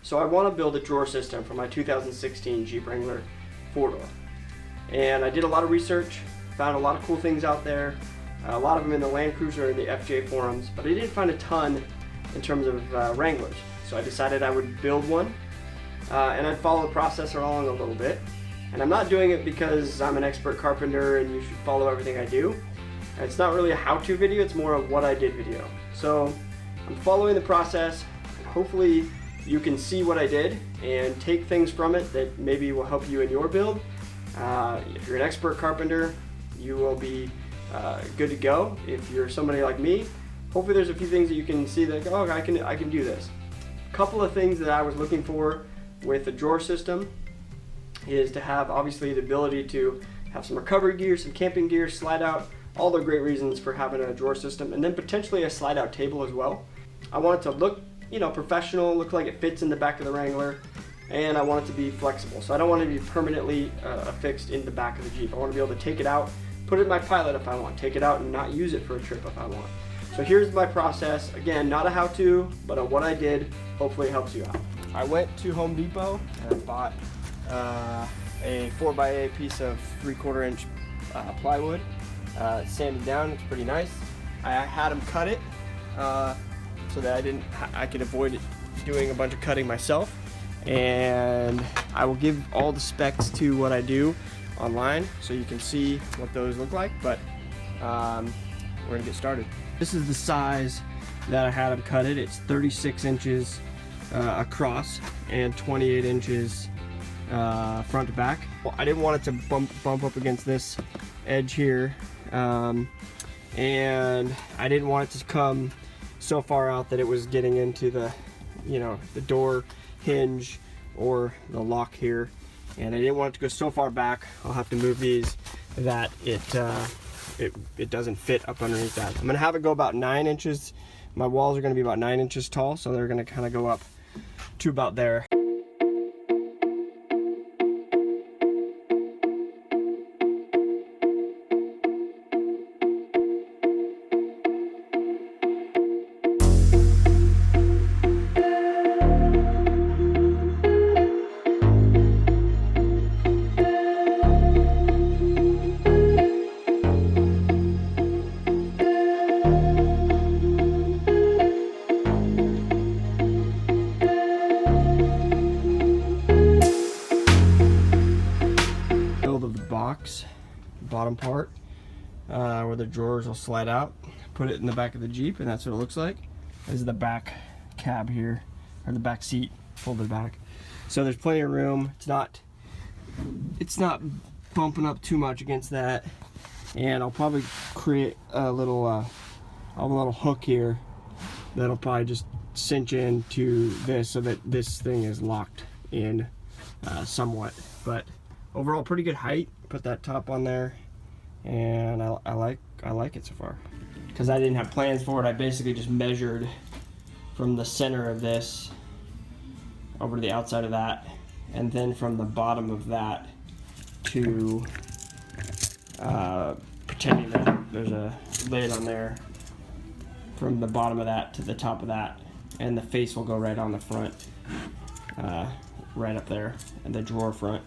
So I want to build a drawer system for my 2016 Jeep Wrangler 4-door. And I did a lot of research, found a lot of cool things out there, a lot of them in the Land Cruiser and the FJ forums, but I didn't find a ton in terms of Wranglers. So I decided I would build one, and I'd follow the process along a little bit. And I'm not doing it because I'm an expert carpenter and you should follow everything I do. It's not really a how-to video, it's more of what I did video. So I'm following the process, and hopefully you can see what I did and take things from it that maybe will help you in your build. If you're an expert carpenter, you will be good to go. If you're somebody like me, hopefully there's a few things that you can see that, oh, I can do this. A couple of things that I was looking for with the drawer system is to have obviously the ability to have some recovery gear, some camping gear, slide out, all the great reasons for having a drawer system, and then potentially a slide out table as well. I want it to look, professional, look like it fits in the back of the Wrangler, and I want it to be flexible. So I don't want it to be permanently affixed in the back of the Jeep. I want to be able to take it out, put it in my Pilot if I want, take it out and not use it for a trip if I want. So here's my process. Again, not a how-to, but what I did. Hopefully it helps you out. I went to Home Depot and I bought a 4x8 piece of 3/4 inch plywood. Sanded down, it's pretty nice. I had them cut it so that I could avoid doing a bunch of cutting myself. And I will give all the specs to what I do online so you can see what those look like, but we're gonna get started. This is the size that I had them cut it. It's 36 inches across and 28 inches front to back. Well, I didn't want it to bump up against this edge here, and I didn't want it to come so far out that it was getting into the the door hinge or the lock here, and I didn't want it to go so far back. I'll have to move these that it doesn't fit up underneath that. I'm gonna have it go about 9 inches. My walls are gonna be about 9 inches tall, so they're gonna kind of go up to about there. Bottom part where the drawers will slide out, put it in the back of the Jeep, and that's what it looks like. This is the back cab here, or the back seat folded back, so there's plenty of room. It's not bumping up too much against that, and I'll probably create a little hook here that'll probably just cinch into this so that this thing is locked in somewhat. But overall, pretty good height. Put that top on there, and I like it so far. Because I didn't have plans for it, I basically just measured from the center of this over to the outside of that, and then from the bottom of that to pretending that there's a lid on there, from the bottom of that to the top of that, and the face will go right on the front, right up there, and the drawer front,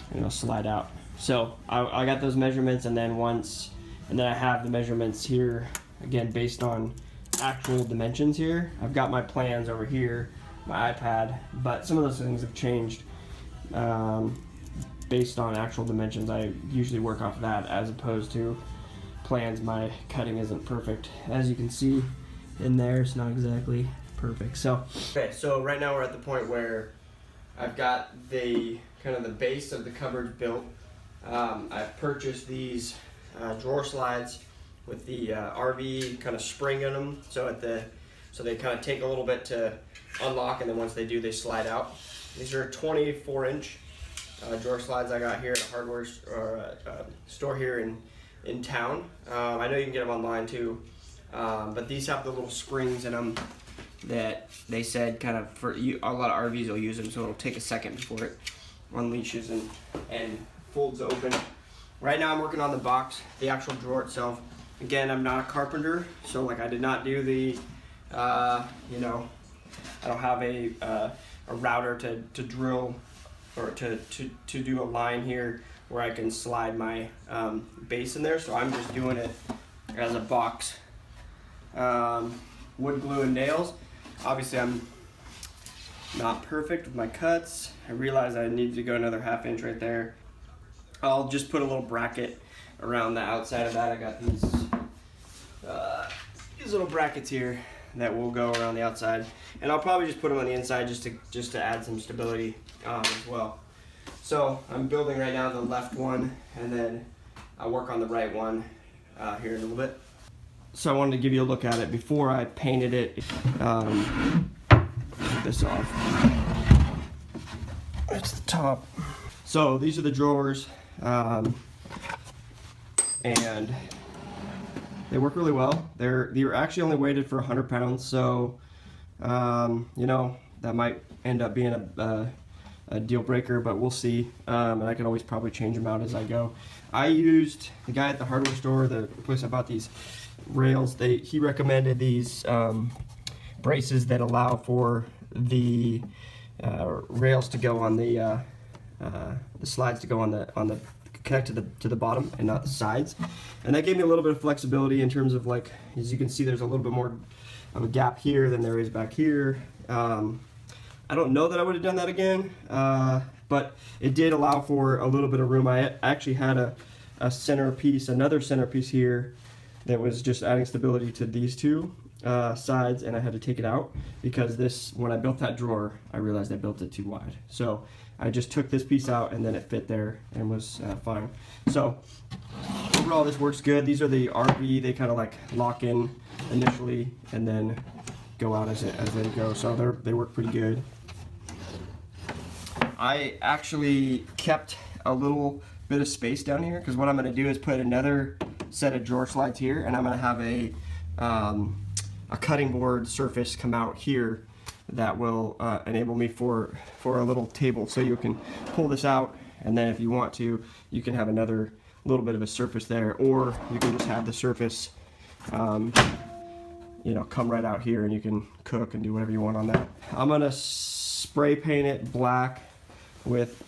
and it'll slide out. So I got those measurements, and then I have the measurements here again based on actual dimensions here. I've got my plans over here, my iPad, but some of those things have changed based on actual dimensions. I usually work off of that as opposed to plans. My cutting isn't perfect, as you can see in there. It's not exactly perfect. So okay, so right now we're at the point where I've got the kind of the base of the cupboard built. I've purchased these drawer slides with the RV kind of spring in them, so they kind of take a little bit to unlock, and then once they do, they slide out. These are 24-inch drawer slides I got here at a hardware store here in town. I know you can get them online too, but these have the little springs in them that they said kind of for you, a lot of RVs will use them, so it'll take a second before it unleashes and folds open. Right now I'm working on the box, the actual drawer itself. Again, I'm not a carpenter, so like I did not do the I don't have a router to drill or to do a line here where I can slide my base in there, so I'm just doing it as a box. Wood glue and nails. Obviously I'm not perfect with my cuts. I realized I needed to go another 1/2 inch right there. I'll just put a little bracket around the outside of that. I got these little brackets here that will go around the outside, and I'll probably just put them on the inside just to add some stability as well. So I'm building right now the left one, and then I'll work on the right one here in a little bit. So I wanted to give you a look at it before I painted it. Take this off. That's the top. So these are the drawers, and they work really well. They're actually only weighted for 100 pounds, so you know, that might end up being a deal breaker, but we'll see. And I can always probably change them out as I go. I used the guy at the hardware store, the place I bought these rails. He recommended these braces that allow for the rails to go on the slides to go on the connect to the bottom and not the sides, and that gave me a little bit of flexibility in terms of, like, as you can see, there's a little bit more of a gap here than there is back here. I don't know that I would have done that again, but it did allow for a little bit of room. I actually had a centerpiece, another centerpiece here that was just adding stability to these two sides, and I had to take it out because when I built that drawer, I realized I built it too wide. So I just took this piece out, and then it fit there and was fine. So overall, this works good. These are the RV. They kind of like lock in initially and then go out as they go. So they work pretty good. I actually kept a little bit of space down here because what I'm going to do is put another set of drawer slides here, and I'm going to have a cutting board surface come out here that will enable me for a little table, so you can pull this out, and then if you want to, you can have another little bit of a surface there, or you can just have the surface you know, come right out here, and you can cook and do whatever you want on that. I'm gonna spray paint it black with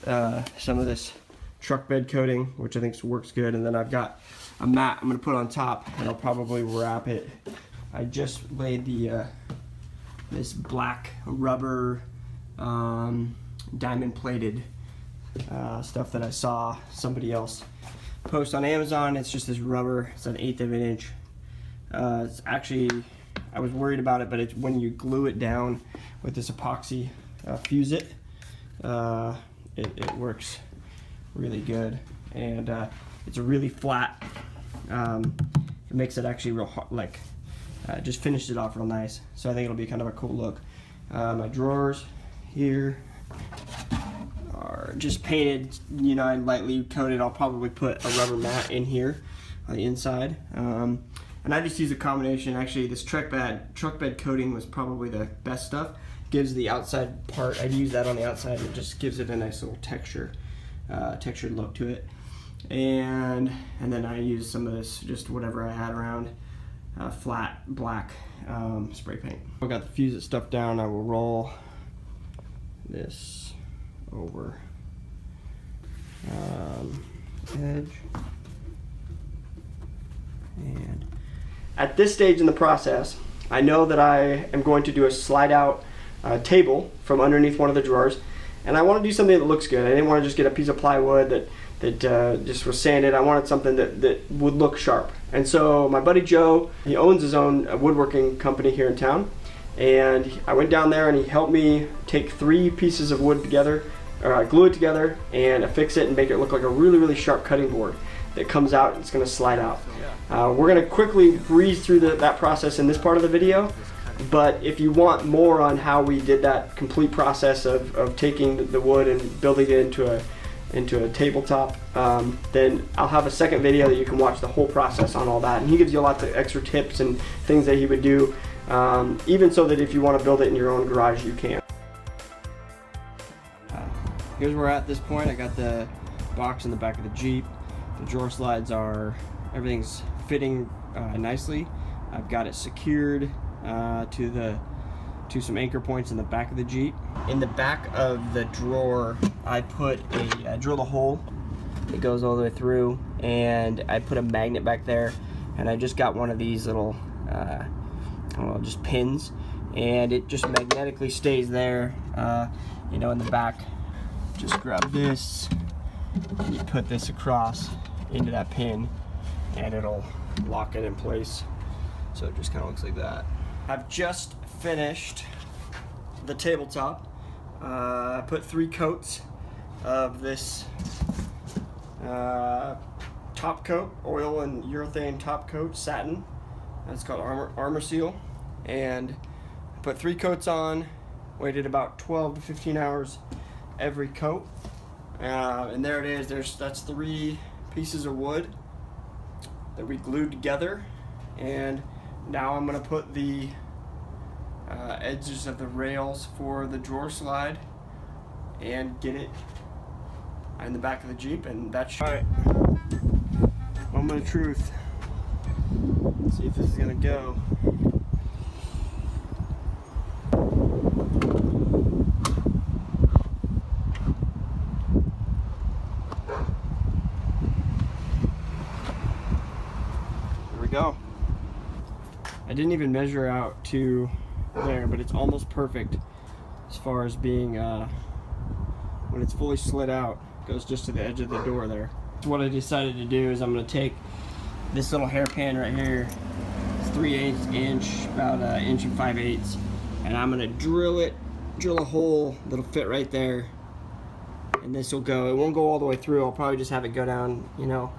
some of this truck bed coating, which I think works good, and then I've got a mat I'm gonna put on top, and I'll probably wrap it. I just laid the this black rubber diamond plated stuff that I saw somebody else post on Amazon. It's just this rubber. It's an 1/8 of an inch. It's actually, I was worried about it, but it's when you glue it down with this epoxy fuse it works really good, and it's a really flat. It makes it actually real hard, like just finished it off real nice. So I think it'll be kind of a cool look. My drawers here are just painted, you know, I lightly coated. I'll probably put a rubber mat in here on the inside. And I just use a combination. Actually, this truck bed coating was probably the best stuff. Gives the outside part, I'd use that on the outside, and it just gives it a nice little textured look to it. And then I use some of this, just whatever I had around, flat black spray paint. I got the fuse it stuff down. I will roll this over edge. And at this stage in the process, I know that I am going to do a slide out table from underneath one of the drawers, and I want to do something that looks good. I didn't want to just get a piece of plywood that just was sanded. I wanted something that would look sharp. And so my buddy Joe, he owns his own woodworking company here in town, and I went down there and he helped me take 3 pieces of wood together, glue it together, and affix it and make it look like a really, really sharp cutting board that comes out and it's going to slide out. We're going to quickly breeze through that process in this part of the video, but if you want more on how we did that complete process of taking the wood and building it into a tabletop, then I'll have a second video that you can watch the whole process on all that, and he gives you lots of extra tips and things that he would do, even so that if you want to build it in your own garage, you can. Here's where we're at this point. I got the box in the back of the Jeep. The drawer slides everything's fitting nicely. I've got it secured to to some anchor points in the back of the Jeep. In the back of the drawer, I put I drilled a hole. It goes all the way through, and I put a magnet back there, and I just got one of these little, I don't know, just pins, and it just magnetically stays there, you know, in the back. Just grab this, and you put this across into that pin, and it'll lock it in place. So it just kind of looks like that. I've just finished the tabletop. I put 3 coats of this top coat, oil and urethane top coat, satin. That's called Armor Seal. And I put 3 coats on, waited about 12 to 15 hours every coat. And there it is. That's 3 pieces of wood that we glued together. And now I'm gonna put the edges of the rails for the drawer slide and get it in the back of the Jeep, and that's right. Moment of truth. Let's see if this is gonna go. There we go. I didn't even measure out to there, but it's almost perfect as far as being when it's fully slid out. Goes just to the edge of the door there. What I decided to do is I'm going to take this little hairpin right here. It's 3/8 inch, about 1 5/8 inches, and I'm going to drill a hole that'll fit right there, and this will go. It won't go all the way through. I'll probably just have it go down, you know,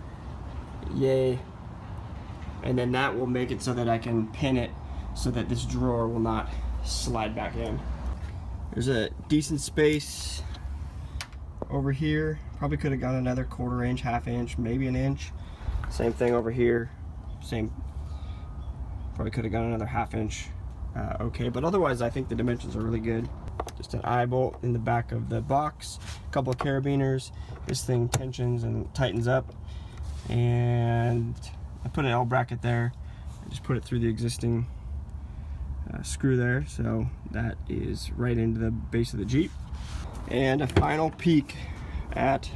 yay, and then that will make it so that I can pin it so that this drawer will not slide back in. There's a decent space over here. Probably could have gone another 1/4 inch, 1/2 inch, maybe 1 inch. Same thing over here. Same. Probably could have gone another 1/2 inch. Okay, but otherwise I think the dimensions are really good. Just an eye bolt in the back of the box, a couple of carabiners. This thing tensions and tightens up, and I put an L bracket there. I just put it through the existing screw there, so that is right into the base of the Jeep. And a final peek at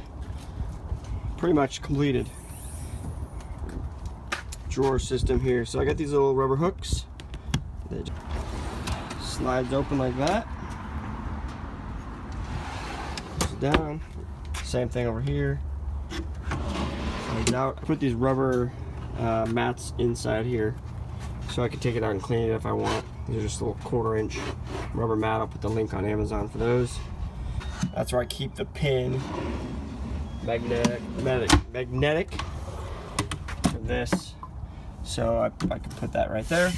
pretty much completed drawer system here. So I got these little rubber hooks that slides open like that. Push it down. Same thing over here. Slides out. I put these rubber mats inside here so I can take it out and clean it if I want. These are just a little 1/4 inch rubber mat. I'll put the link on Amazon for those. That's where I keep the pin, magnetic for this. So I can put that right there.